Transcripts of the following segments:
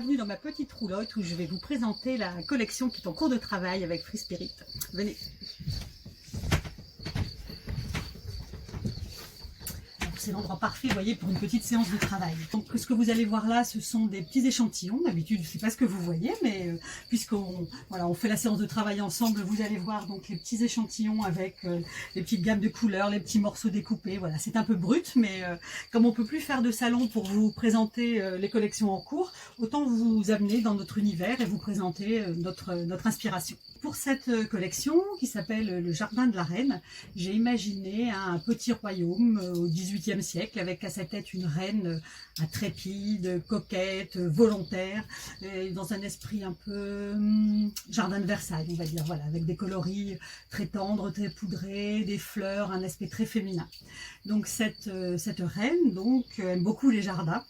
bienvenue dans ma petite roulotte où je vais vous présenter la collection qui est en cours de travail avec Free Spirit. Venez. C'est l'endroit parfait, vous voyez, pour une petite séance de travail. Donc, ce que vous allez voir là, ce sont des petits échantillons. D'habitude, je ne sais pas ce que vous voyez, mais puisqu'on on fait la séance de travail ensemble, vous allez voir donc les petits échantillons avec les petites gammes de couleurs, les petits morceaux découpés. Voilà, c'est un peu brut, mais comme on ne peut plus faire de salon pour vous présenter les collections en cours, autant vous amener dans notre univers et vous présenter notre inspiration. Pour cette collection qui s'appelle le Jardin de la Reine, j'ai imaginé un petit royaume au XVIIIe siècle avec à sa tête une reine intrépide, coquette, volontaire, dans un esprit un peu jardin de Versailles, on va dire, voilà, avec des coloris très tendres, très poudrés, des fleurs, un aspect très féminin. Donc cette reine aime beaucoup les jardins.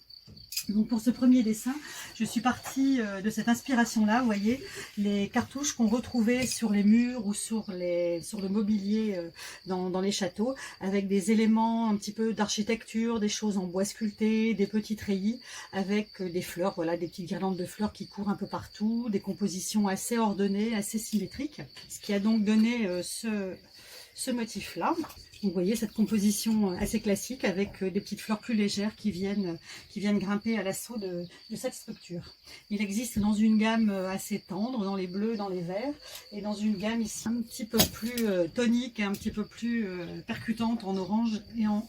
Donc pour ce premier dessin, je suis partie de cette inspiration-là, vous voyez, les cartouches qu'on retrouvait sur les murs ou sur le mobilier dans les châteaux, avec des éléments un petit peu d'architecture, des choses en bois sculpté, des petits treillis, avec des fleurs, voilà, des petites guirlandes de fleurs qui courent un peu partout, des compositions assez ordonnées, assez symétriques, ce qui a donc donné ce motif-là. Vous voyez cette composition assez classique avec des petites fleurs plus légères qui viennent grimper à l'assaut de cette structure. Il existe dans une gamme assez tendre, dans les bleus, dans les verts, et dans une gamme ici un petit peu plus tonique et un petit peu plus percutante en orange et en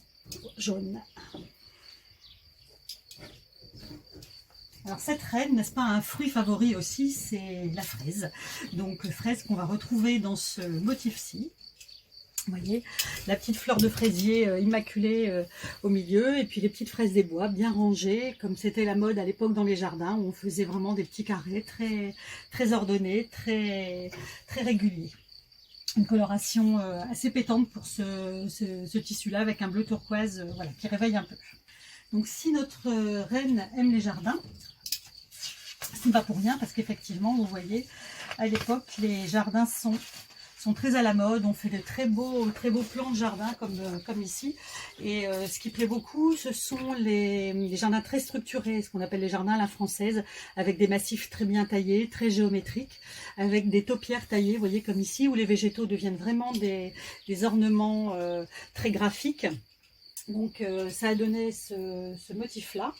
jaune. Alors cette reine, n'est-ce pas, un fruit favori aussi, c'est la fraise. Donc fraise qu'on va retrouver dans ce motif-ci. Vous voyez, la petite fleur de fraisier immaculée au milieu, et puis les petites fraises des bois bien rangées, comme c'était la mode à l'époque dans les jardins, où on faisait vraiment des petits carrés très ordonnés, très réguliers. Une coloration assez pétante pour ce tissu-là, avec un bleu turquoise voilà, qui réveille un peu. Donc si notre reine aime les jardins, ce n'est pas pour rien, parce qu'effectivement, vous voyez, à l'époque, les jardins sont très à la mode. On fait de très beaux plans de jardin comme ici, et ce qui plaît beaucoup, ce sont les jardins très structurés, ce qu'on appelle les jardins à la française, avec des massifs très bien taillés, très géométriques, avec des taupières taillées, vous voyez, comme ici, où les végétaux deviennent vraiment des ornements très graphiques. Donc ça a donné ce motif là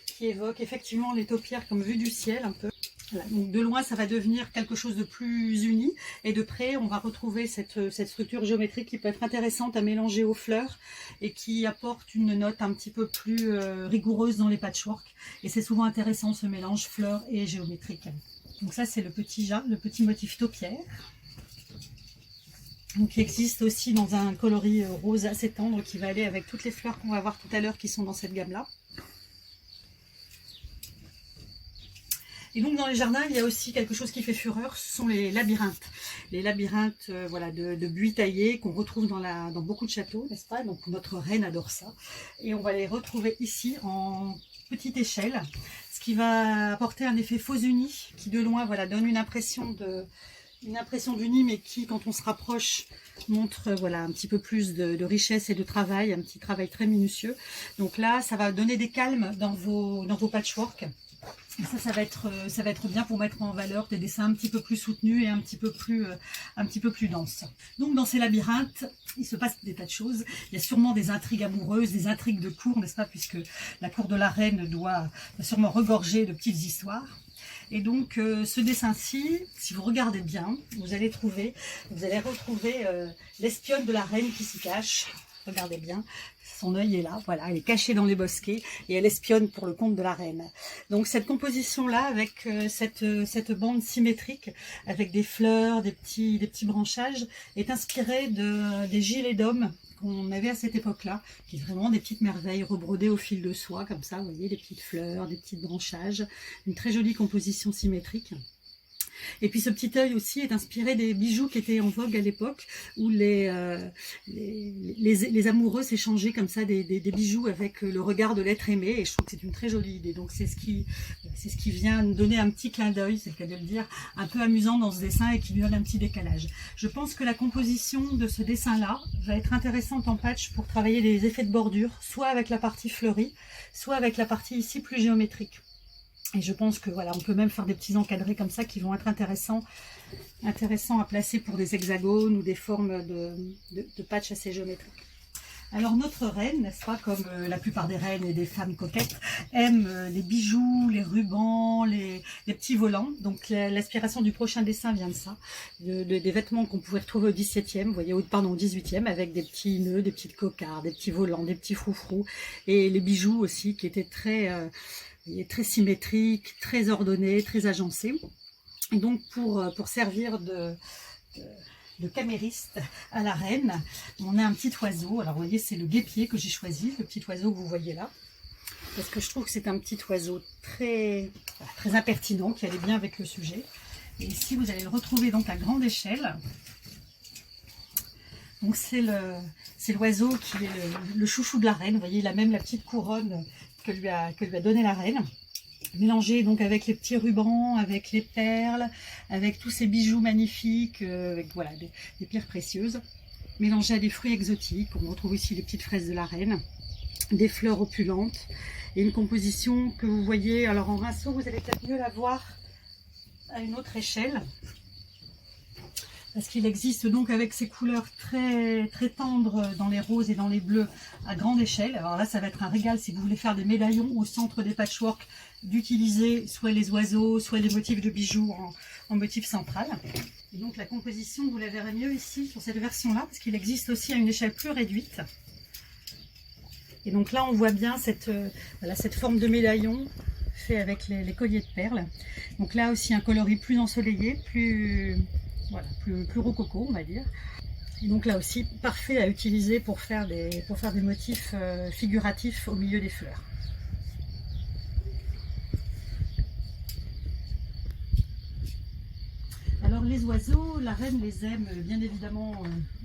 qui évoque effectivement les taupières comme vue du ciel un peu. Voilà, donc de loin, ça va devenir quelque chose de plus uni, et de près, on va retrouver cette structure géométrique qui peut être intéressante à mélanger aux fleurs et qui apporte une note un petit peu plus rigoureuse dans les patchwork. Et c'est souvent intéressant ce mélange fleurs et géométrique. Donc ça, c'est le petit motif taupière. Donc il existe aussi dans un coloris rose assez tendre qui va aller avec toutes les fleurs qu'on va voir tout à l'heure qui sont dans cette gamme-là. Et donc dans les jardins, il y a aussi quelque chose qui fait fureur, ce sont les labyrinthes. Les labyrinthes voilà, de buis taillés qu'on retrouve dans beaucoup de châteaux, n'est-ce pas? Donc notre reine adore ça. Et on va les retrouver ici en petite échelle, ce qui va apporter un effet faux uni, qui de loin voilà, donne une impression d'uni, mais qui, quand on se rapproche, montre voilà, un petit peu plus de richesse et de travail, un petit travail très minutieux. Donc là, ça va donner des calmes dans vos patchwork. Et ça va être bien pour mettre en valeur des dessins un petit peu plus soutenus et un petit peu plus denses. Donc dans ces labyrinthes, il se passe des tas de choses. Il y a sûrement des intrigues amoureuses, des intrigues de cour, n'est-ce pas, puisque la cour de la reine doit sûrement regorger de petites histoires. Et donc ce dessin-ci, si vous regardez bien, vous allez retrouver l'espionne de la reine qui s'y cache. Regardez bien, son œil est là, voilà, elle est cachée dans les bosquets et elle espionne pour le compte de la reine. Donc cette composition-là, avec cette bande symétrique, avec des fleurs, des petits branchages, est inspirée des gilets d'hommes qu'on avait à cette époque-là, qui est vraiment des petites merveilles rebrodées au fil de soie, comme ça, vous voyez, des petites fleurs, des petits branchages, une très jolie composition symétrique. Et puis ce petit œil aussi est inspiré des bijoux qui étaient en vogue à l'époque, où les amoureux s'échangeaient comme ça des bijoux avec le regard de l'être aimé, et je trouve que c'est une très jolie idée. Donc c'est ce qui vient donner un petit clin d'œil, c'est le cas de le dire, un peu amusant dans ce dessin et qui lui donne un petit décalage. Je pense que la composition de ce dessin-là va être intéressante en patch pour travailler les effets de bordure, soit avec la partie fleurie, soit avec la partie ici plus géométrique. Et je pense que voilà, on peut même faire des petits encadrés comme ça qui vont être intéressants à placer pour des hexagones ou des formes de patchs assez géométriques. Alors notre reine, n'est-ce pas, comme la plupart des reines et des femmes coquettes, aime les bijoux, les rubans, les petits volants. Donc l'inspiration du prochain dessin vient de ça, des vêtements qu'on pouvait retrouver au 17e, vous voyez, pardon, au 18e, avec des petits nœuds, des petites cocardes, des petits volants, des petits froufrous, et les bijoux aussi qui étaient très symétriques, très ordonnés, très agencés. Et donc pour servir de camériste à la reine, on a un petit oiseau. Alors vous voyez, c'est le guêpier que j'ai choisi, le petit oiseau que vous voyez là, parce que je trouve que c'est un petit oiseau très impertinent, qui allait bien avec le sujet. Et ici vous allez le retrouver donc à grande échelle. Donc c'est l'oiseau qui est le chouchou de la reine. Vous voyez, il a même la petite couronne que lui a donnée la reine. Mélangé donc avec les petits rubans, avec les perles, avec tous ces bijoux magnifiques, avec voilà, des pierres précieuses, mélangé à des fruits exotiques. On retrouve ici les petites fraises de la reine, des fleurs opulentes, et une composition que vous voyez, alors en rinceau, vous allez peut-être mieux la voir à une autre échelle, parce qu'il existe donc avec ces couleurs très tendres dans les roses et dans les bleus à grande échelle. Alors là, ça va être un régal si vous voulez faire des médaillons au centre des patchwork, d'utiliser soit les oiseaux, soit les motifs de bijoux en motif central. Et donc la composition, vous la verrez mieux ici sur cette version-là, parce qu'il existe aussi à une échelle plus réduite. Et donc là, on voit bien cette forme de médaillon fait avec les colliers de perles. Donc là aussi, un coloris plus ensoleillé, plus rococo, on va dire. Et donc là aussi, parfait à utiliser pour faire des motifs figuratifs au milieu des fleurs. Alors les oiseaux, la reine les aime bien évidemment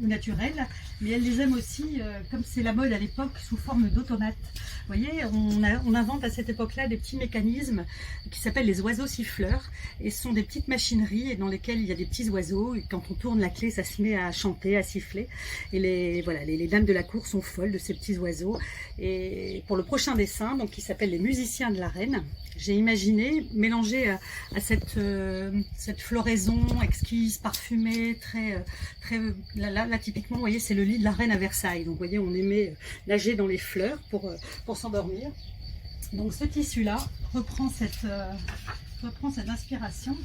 au naturel, mais elle les aime aussi, comme c'est la mode à l'époque, sous forme d'automates. Vous voyez, on invente à cette époque-là des petits mécanismes qui s'appellent les oiseaux siffleurs, et ce sont des petites machineries dans lesquelles il y a des petits oiseaux, et quand on tourne la clé, ça se met à chanter, à siffler, et les dames de la cour sont folles de ces petits oiseaux. Et pour le prochain dessin, donc qui s'appelle les musiciens de la reine, j'ai imaginé mélanger à cette floraison exquise, parfumée, là typiquement, vous voyez, c'est le lit de la reine à Versailles. Donc vous voyez, on aimait nager dans les fleurs pour s'endormir. Donc ce tissu-là reprend cette inspiration.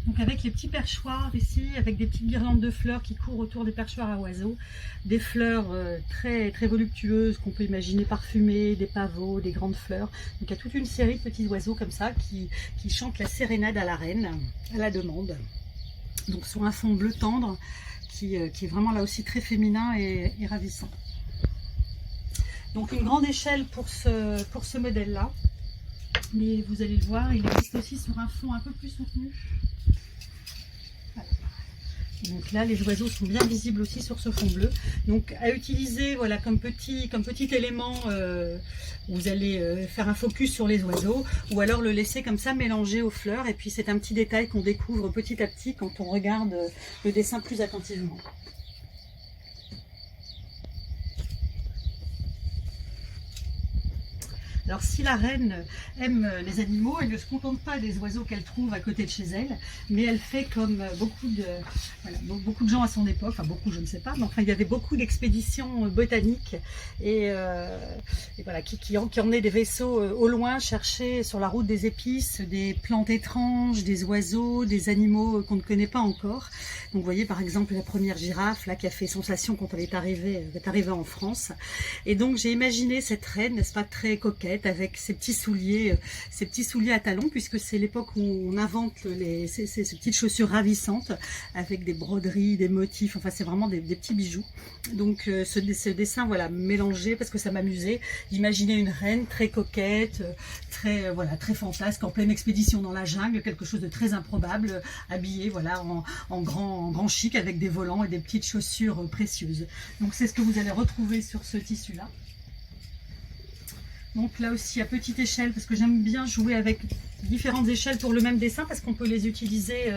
Donc avec les petits perchoirs ici, avec des petites guirlandes de fleurs qui courent autour des perchoirs à oiseaux, des fleurs très voluptueuses qu'on peut imaginer parfumées, des pavots, des grandes fleurs. Donc il y a toute une série de petits oiseaux comme ça qui chantent la sérénade à la reine, à la demande. Donc sur un fond bleu tendre qui est vraiment là aussi très féminin et ravissant. Donc une grande échelle pour ce modèle-là. Mais vous allez le voir, il existe aussi sur un fond un peu plus soutenu. Voilà. Donc là, les oiseaux sont bien visibles aussi sur ce fond bleu. Donc à utiliser, voilà, comme petit élément, vous allez faire un focus sur les oiseaux, ou alors le laisser comme ça mélanger aux fleurs. Et puis c'est un petit détail qu'on découvre petit à petit quand on regarde le dessin plus attentivement. Alors si la reine aime les animaux, elle ne se contente pas des oiseaux qu'elle trouve à côté de chez elle, mais elle fait comme beaucoup de gens à son époque, enfin beaucoup je ne sais pas, mais enfin il y avait beaucoup d'expéditions botaniques et voilà, qui emmenaient des vaisseaux au loin chercher sur la route des épices, des plantes étranges, des oiseaux, des animaux qu'on ne connaît pas encore. Donc vous voyez par exemple la première girafe là qui a fait sensation quand elle est arrivée en France. Et donc j'ai imaginé cette reine, n'est-ce pas, très coquette, avec ses petits souliers à talons, puisque c'est l'époque où on invente ces petites chaussures ravissantes avec des broderies, des motifs, enfin c'est vraiment des petits bijoux. Donc ce dessin, voilà, mélangé, parce que ça m'amusait d'imaginer une reine très coquette, très fantasque, en pleine expédition dans la jungle, quelque chose de très improbable, habillée voilà, en grand chic, avec des volants et des petites chaussures précieuses. Donc c'est ce que vous allez retrouver sur ce tissu-là. Donc là aussi à petite échelle, parce que j'aime bien jouer avec différentes échelles pour le même dessin, parce qu'on peut les utiliser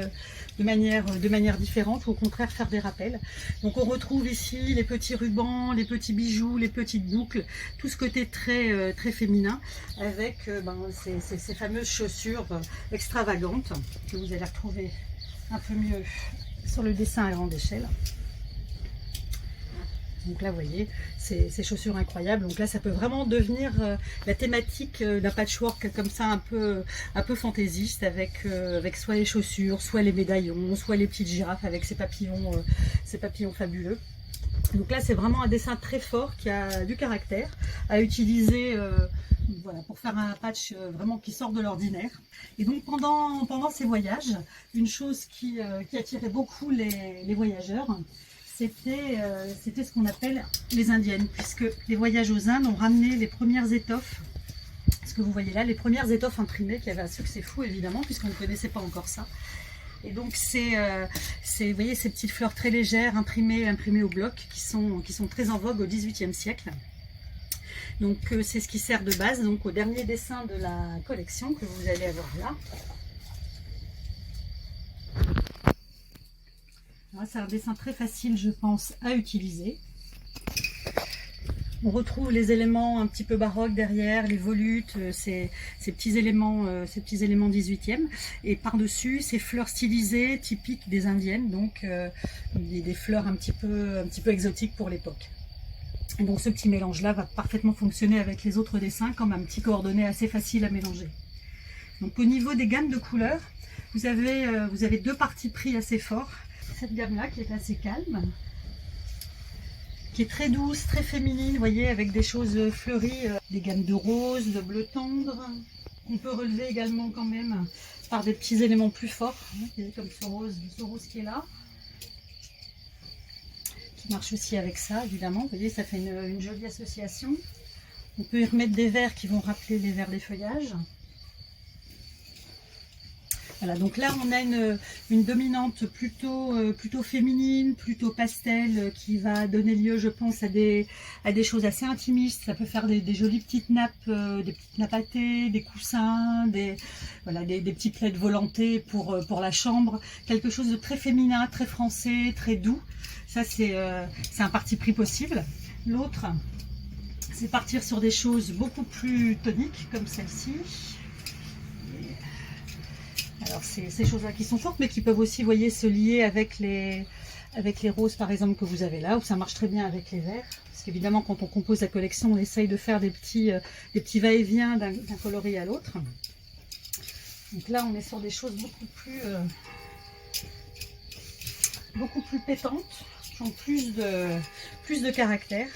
de manière différente, ou au contraire faire des rappels. Donc on retrouve ici les petits rubans, les petits bijoux, les petites boucles, tout ce côté très féminin, avec ces fameuses chaussures extravagantes que vous allez retrouver un peu mieux sur le dessin à grande échelle. Donc là, vous voyez, ces chaussures incroyables. Donc là, ça peut vraiment devenir la thématique d'un patchwork comme ça, un peu fantaisiste, avec soit les chaussures, soit les médaillons, soit les petites girafes avec ces papillons fabuleux. Donc là, c'est vraiment un dessin très fort qui a du caractère à utiliser voilà, pour faire un patch vraiment qui sort de l'ordinaire. Et donc pendant ces voyages, une chose qui attirait beaucoup les voyageurs, c'était ce qu'on appelle les indiennes, puisque les voyages aux Indes ont ramené les premières étoffes, ce que vous voyez là, les premières étoffes imprimées, qui avaient un succès fou évidemment, puisqu'on ne connaissait pas encore ça. Et donc vous voyez ces petites fleurs très légères imprimées au bloc, qui sont très en vogue au XVIIIe siècle. Donc c'est ce qui sert de base donc au dernier dessin de la collection que vous allez avoir là. C'est un dessin très facile, je pense, à utiliser. On retrouve les éléments un petit peu baroques derrière, les volutes, ces petits éléments 18e. Et par-dessus, ces fleurs stylisées typiques des indiennes, donc des fleurs un petit peu exotiques pour l'époque. Et donc ce petit mélange-là va parfaitement fonctionner avec les autres dessins comme un petit coordonné assez facile à mélanger. Donc au niveau des gammes de couleurs, vous avez deux partis pris assez forts. Cette gamme-là qui est assez calme, qui est très douce, très féminine, vous voyez, avec des choses fleuries, des gammes de rose, de bleu tendre. On peut relever également quand même par des petits éléments plus forts, comme ce rose qui est là, qui marche aussi avec ça, évidemment. Vous voyez, ça fait une jolie association. On peut y remettre des verts qui vont rappeler les verts des feuillages. Voilà, donc là on a une dominante plutôt féminine, plutôt pastel, qui va donner lieu, je pense, à des choses assez intimistes. Ça peut faire des jolies petites nappes, à thé, des coussins, des petits plaids volantés pour la chambre. Quelque chose de très féminin, très français, très doux. Ça c'est un parti pris possible. L'autre, c'est partir sur des choses beaucoup plus toniques, comme celle-ci. Alors ces choses-là qui sont fortes, mais qui peuvent aussi, vous voyez, se lier avec les roses par exemple que vous avez là, où ça marche très bien avec les verts. Parce qu'évidemment, quand on compose la collection, on essaye de faire des petits va-et-vient d'un coloris à l'autre. Donc là, on est sur des choses beaucoup plus pétantes, qui ont plus de caractère.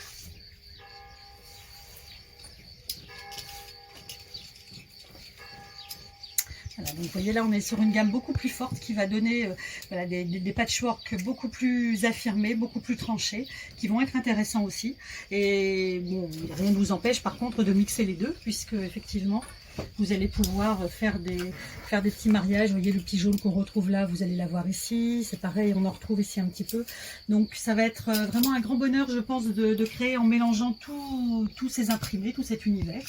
Voilà, donc vous voyez là on est sur une gamme beaucoup plus forte qui va donner des patchworks beaucoup plus affirmés, beaucoup plus tranchés, qui vont être intéressants aussi. Et bon, rien ne vous empêche par contre de mixer les deux, puisque effectivement vous allez pouvoir faire des petits mariages. Vous voyez le petit jaune qu'on retrouve là, vous allez l'avoir ici, c'est pareil, on en retrouve ici un petit peu. Donc ça va être vraiment un grand bonheur, je pense, de créer en mélangeant tous ces imprimés, tout cet univers.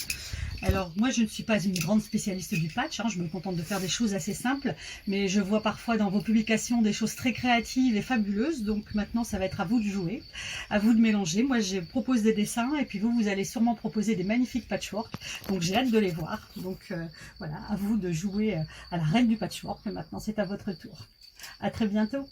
Alors moi je ne suis pas une grande spécialiste du patch, je me contente de faire des choses assez simples, mais je vois parfois dans vos publications des choses très créatives et fabuleuses, donc maintenant ça va être à vous de jouer, à vous de mélanger. Moi je propose des dessins et puis vous allez sûrement proposer des magnifiques patchworks, donc j'ai hâte de les voir. Donc voilà, à vous de jouer à la reine du patchwork, maintenant c'est à votre tour. À très bientôt.